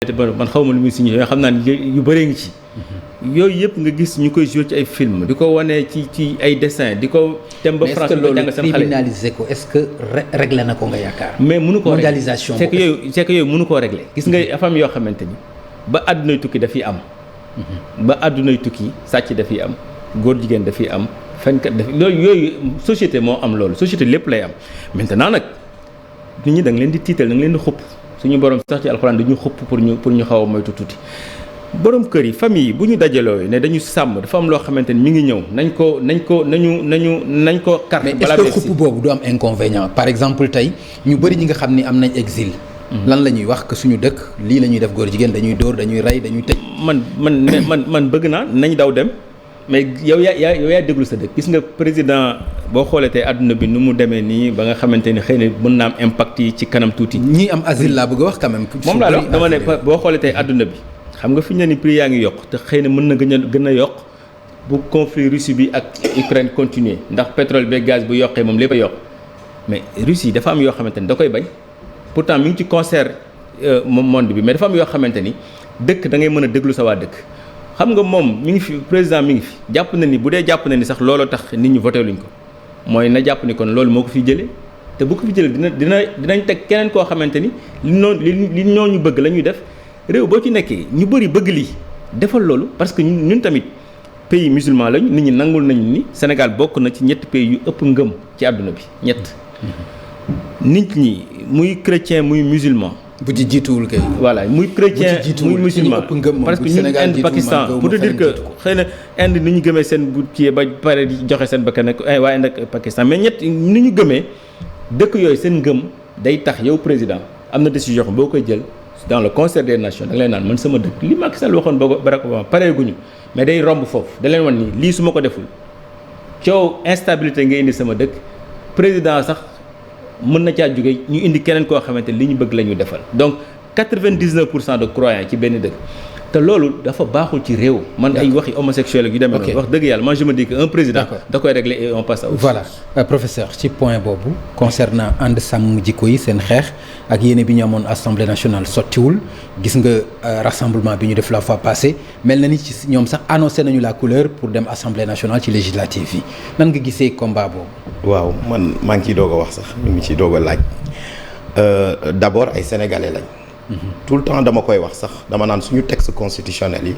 man xaw ma lu muy signifié mais xam naa ne yu bëree ngi ci. yooyu yëpp nga gis ñu koy joué ci ay film di ko wane ci ay dessin di ko dem ba France ba jàng seen xale criminaliser ko est-ce que réglé na ko nga yaakaar. mais mënu koo mondialisation c'est que yooyu mënu koo réglé gis nga afam yoo xamante ni ba àddunay tukki dafiy am. ba àddunay tukki sàcc dafiy am góor jigéen dafiy am fenkat dafiy loolu yooyu société moo am loolu société lépp lay am maintenant nag nit ñi da nga leen di tiital da nga leen di xupp suñu borom sax ci alxuraan dañu xupp pour ñu xaw a moytu tuuti. borom kër yi famille yi bu ñu dajaloo ne dañu sàmm dafa am loo xamante ni mi ngi ñëw nañ ko carte mais est-ce que xupp boobu du am inconvénient par exemple tey ñu bëri ñi nga xam ni am nañ exil. lan la ñuy wax que suñu dëkk lii la ñuy def góor jigéen dañuy dóor dañuy rey dañuy tëj. man bëgg naa nañ daw dem mais yow yaa déglu sa dëkk gis nga président boo xoolee tey àdduna bi nu mu demee nii ba nga xamante ni xëy na mën naa am impact yi ci kanam tuuti. ñii am asile laa bëgg a wax quand même. moom laa wax dama ne boo xoolee tey àdduna bi. xam nga fi ñu ne ni prix yaa ngi yokk te xëy na mën na gën a yokk bu conflit Russie bi ak Ukraine continuer ndax pétrole beeg gaz bu yokkee moom lépp a yokk mais Russie dafa am yoo xamante ni da koy bañ pourtant mi ngi ci concert monde bi mais dafa am yoo xamante ni dëkk da ngay mën a déglu sa waa dëkk. xam nga moom mi ngi fi président mi ngi fi jàpp na ni bu dee jàpp na ni sax looloo tax nit ñi voté luñ ko mooy na jàpp ni kon loolu moo ko fi jëlee te bu ko fi jëlee dinañ teg keneen koo xamante ni li ñooñu bëgg la ñuy def. réew boo ci nekkee ñu bëri bëgg lii defal loolu parce que ñun tamit pays musulman lañu nit ñi nangul nañu ni Sénégal bokk na ci ñetti pays yu ëpp ngëm ci àdduna bi ñett. nit ñi muy chrétien muy musulman. bu ci jiituwul kay. voilà muy chrétien muy musulman parce que ñun Inde Pakistan pour te dire que xëy na Inde ni ñu gëmee seen bu kii ba pare di joxe seen bakkan ak waa Inde ak Pakistan mais ñett ni ñu gëmee dëkk yooyu seen ngëm day tax yow président am na décision boo koy jël. dans le concert des nations da nga leen naan man sama dëkk li Macky Sall waxoon Barack Obama pareeguñu mais day romb foofu da leen wan ni lii su ma ko deful coow instabilité nga indi sama dëkk président sax mën na caa jóge ñu indi keneen koo xamante li ñu bëgg la ñu defal donc 99% de croyants ci benn dëkk te loolu dafa baaxul ci réew. man ay waxi homosexuel yu demee noonu wax dëgg yàlla man je me dis que un président da koy régler et on passe à autre chose. Voilà professeur ci point boobu concernant ànd sàmm jikko yi seen xeex ak yéene bi ñu amoon assemblée nationale sottiwul gis nga rassemblement bi ñu def la fois passée mel na ni ci ñoom sax annoncé nañu la couleur pour dem assemblée nationale ci législative yi nan nga gisee combat boobu. waaw man maa ngi ciy doog a wax sax ñu ngi ciy doog a laaj d'abord ay sénégalais lañ. tout le temps dama koy wax sax dama naan suñu texte constitutionnel yi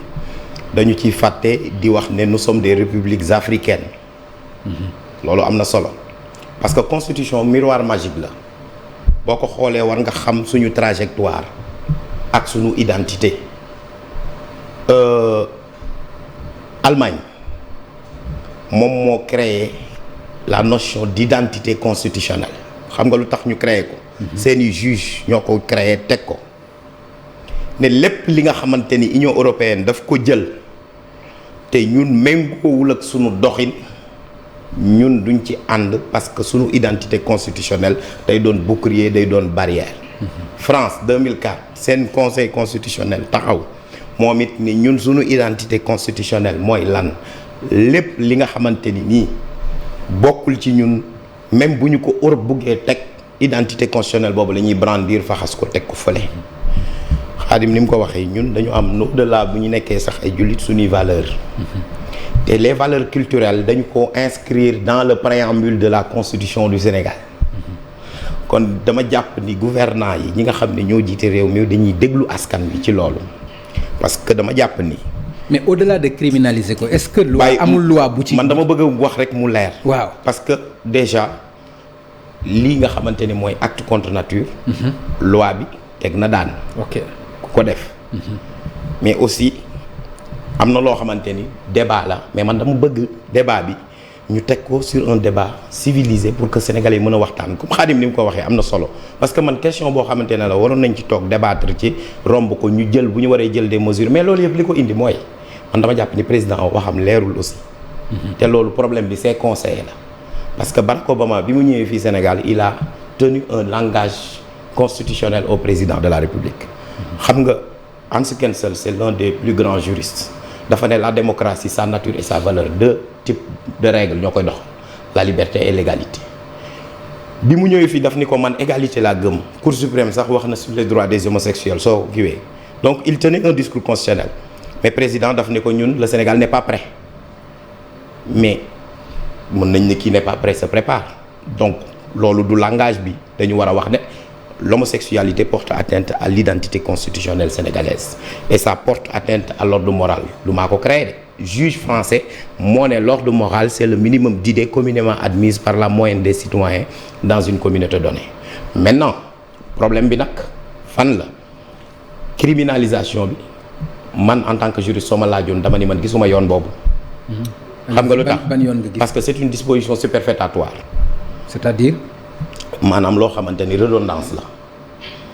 dañu ciy fàtte di wax ne nous sommes des républiques africaines. loolu am na solo parce que constitution miroir magique la boo ko xoolee war nga xam suñu trajectoire ak suñu identité. Allemagne moom moo créé la notion d'identité constitutionnelle xam nga lu tax ñu créé ko. seeni juge ñoo ko créé teg ko. ne lépp li nga xamante ni Union européenne daf ko jël te ñun méngoowul ak sunu doxin ñun duñ ci ànd parce que sunu identité constitutionnelle day doon bouclier day doon barrière. France 2004 seen conseil constitutionnel taxaw moom it ni ñun sunu identité constitutionnelle mooy lan lépp li nga xamante ni nii bokkul ci ñun même bu ñu ko Europe buggee teg identité constitutionnelle boobu la ñuy brandir faxas ko teg ko fële. Xaadim ni mu ko waxee ñun dañu am au-delà bu ñu nekkee sax ay jullit suñuy valeur te les valeurs culturelles dañu ko inscrire dans le préambule de la constitution du Sénégal kon dama jàpp ni gouvernants yi ñi nga xam ne ñoo jiite réew mi dañuy déglu askan bi ci loolu parce que dama jàpp ni. mais au-delà de criminaliser ko est-ce que. loi amul loi bu ci. man dama bëgg a wax rek mu leer. waaw parce que déjà lii nga xamante ni mooy acte contre nature. loi bi teg na daan. ok. ko def mais aussi am na loo xamante ni débat la mais man dama bëgg débat bi ñu teg ko sur un débat civilisé pour que sénégalais yi mën a waxtaan comme Khadim ni mu ko waxee am na solo parce que man question boo xamante ne la waroon nañ ci toog débattre ci romb ko ñu jël bu ñu waree jël des mesures mais loolu yëpp li ko indi mooy man dama jàpp ni président waxam leerul aussi te loolu problème bi c'est conseillé la parce que Barack Obama bi mu ñëwee fii Sénégal il a tenu un langage constitutionnel au président de la République xam nga Hans Kelsen c'est l'un des plus grands juristes dafa ne la démocratie sa nature et sa valeur deux types de règles ñoo koy dox la liberté et l'égalité bi mu ñëwee fii daf ni ko man égalité laa gëm Cour suprême sax wax na sur les droits des homosexuels soo kiwee donc il tenait un discours constitutionnel mais président daf ne ko ñun le Sénégal n'est pas prêt mais mën nañ ne kii n'est pas prêt se prépare donc loolu du langage bi dañu war a wax ne l'homosexualité porte atteinte à l'identité constitutionnelle sénégalaise et ça porte atteinte à l'ordre moral lu maa ko créé de juge français moo ne l'ordre moral c'est le minimum d'idées communément admises par la moyenne des citoyens dans une communauté donnée maintenant problème bi nag fan la criminalisation bi man en tant que juriste soo ma laajoon dama ni man gisuma yoon boobu xam nga lu tax ban yoon nga gis parce que c'est une disposition superfétatoire c'est-à-dire maanaam loo xamante ni redondance la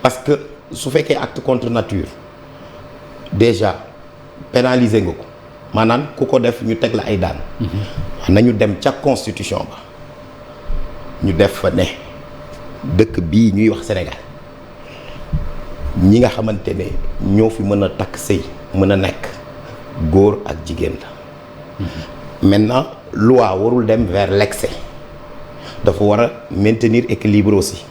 parce que su fekkee acte contre nature déjà pénaliser nga ko maanaam ku ko def ñu teg la ay daan nañu dem ca constitution ba ñu def fa ne dëkk bii ñuy wax Sénégal ñi nga xamante ne ñoo fi mën a takk sëy mën a nekk góor ak jigéen la maintenant loi warul dem vers l'excès dafa war a maintenir équilibre aussi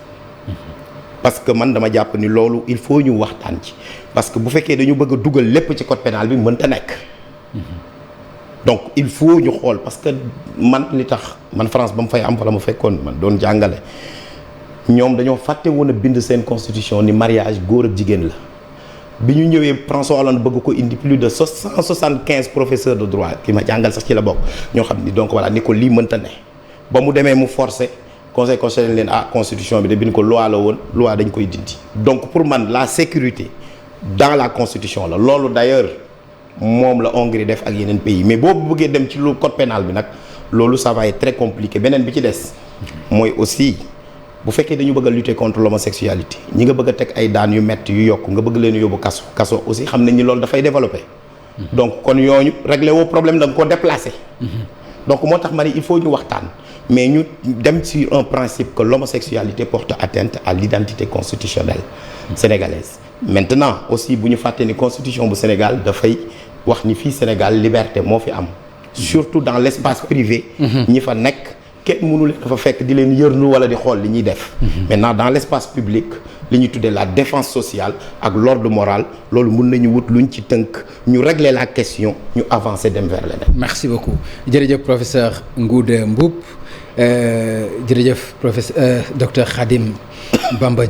parce que man dama jàpp ni loolu il faut ñu waxtaan ci parce que bu fekkee dañu bëgg a dugal lépp ci code pénal bi mënta nekk donc il faut ñu xool parce que man li tax man France ba mu fay am fa la ma fekkoon man doon jàngale ñoom dañoo fàtte woon a bind seen constitution ni mariage góor ak jigéen la bi ñu ñëwee François Hollande bëgg ko indi plus de 175 professeurs de droit ki ma jàngal sax ci la bokk ñoo xam ni donc voilà ni ko lii mënta ne ba mu demee mu forcé conseil constitutionnel leen constitution bi de bind ko loi la woon loi dañ koy dindi donc pour man la sécurité dans la constitution la loolu d'ailleurs moom la Hongrie def ak yeneen pays mais boobu bëggee dem ci lu code pénal bi nag loolu ça va être très compliqué beneen bi ci des mooy aussi bu fekkee dañu bëgg a lutter contre l'homosexualité ñi nga bëgg a teg ay daan yu metti yu yokk nga bëgg leen yóbbu kaso aussi xam nañ ni loolu dafay développer donc kon yooñu régler woo problème da nga ko déplacer donc moo tax ma ne il faut ñu waxtaan mais ñu dem sur un principe que l'homosexualité porte atteinte à l'identité constitutionnelle sénégalaise maintenant aussi bu ñu fàtte ni constitution bu Sénégal dafay wax ni fii Sénégal liberté moo fi am surtout dans l'espace privé ñi fa nekk kenn mënu leen dafa fekk di leen yërnu wala di xool li ñuy def maintenant dans l'espace public li ñuy tuddee la défense sociale ak l'ordre moral loolu mun nañu wut luñ ci tënk ñu régler la question ñu avancer dem vers leneen. merci beaucoup jërëjëf professeur Ngouda Mboup jërëjëf professeur docteur Khadim Bamba